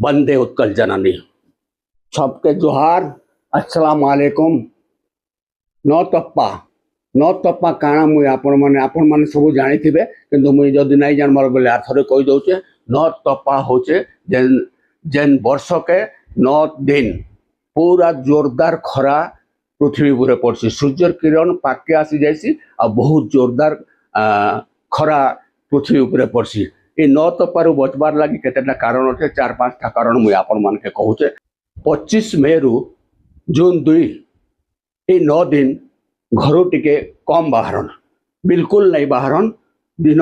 वंदे उत्कल जननी। सबके जोहार, अस्सलाम वालेकुम। न तप्पा काଣା मुई आपण माने सब जानी थिबे, किंतु मुई जदि नहीं जानबार बोले आर थरे कहि दउचे। न तप्पा होचे जेन वर्ष के 9 दिन पूरा जोरदार खरा पृथ्वी पूरे पड़सी। सूर्य किरण पाके आसी जाइसी आ बहुत जोरदार खरा पृथ्वी उपरे पड़सी। ये 9 तप्पारू बचबार लगी केतेटा कारण अच्छे, 4-5टा कारण मुई आपण मानके कहूचे। 25 मे रु जून 2 ये 9 दिन घर टिके कम बाहरन, बिल्कुल नहीं बाहरन। दिन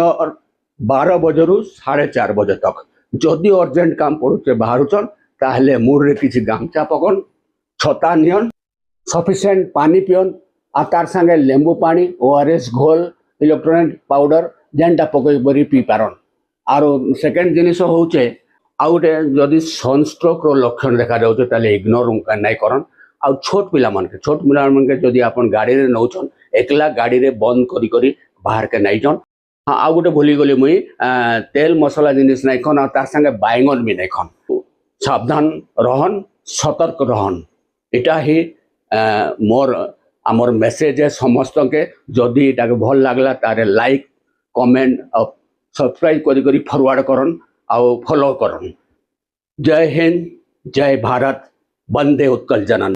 12 बजे रु 4:30 बजे तक जदि अर्जेंट काम पड़ुचे बाहरुचन ताहले मुरे किसी गामछा पकन, छता नियन, सफिशिएंट पानी पियन आ तार संगे लेंबू पानी, ओआरएस घोल, इलेक्ट्रोलाइट पाउडर जेनटा पकई बरी पी पारन। आरो सेकेंड जिनिस होचे आउ गोटे जदि सनस्ट्रोक रो लक्षण देखा जाउचे ताले इग्नोर नहीं करन। आ छोट पिला मानके जदि आपन गाड़ी रे नौछन, एकला गाड़ी रे बंद करी करी बाहर के नहीं जन। हाँ, आउ गोटे भूली गली मुई, तेल मसला जिनिस नहीं खन, तार संगे बैंगन भी नहीं खन। सावधान रहन, सतर्क रहन। इटा ही मोर आमर मेसेज है समस्त के। जदि इटा के भल लागला तारे लाइक, कमेंट और सब्सक्राइब करी करी फॉरवर्ड करन और फॉलो करन। जय हिंद, जय भारत, वंदे उत्कल जननी।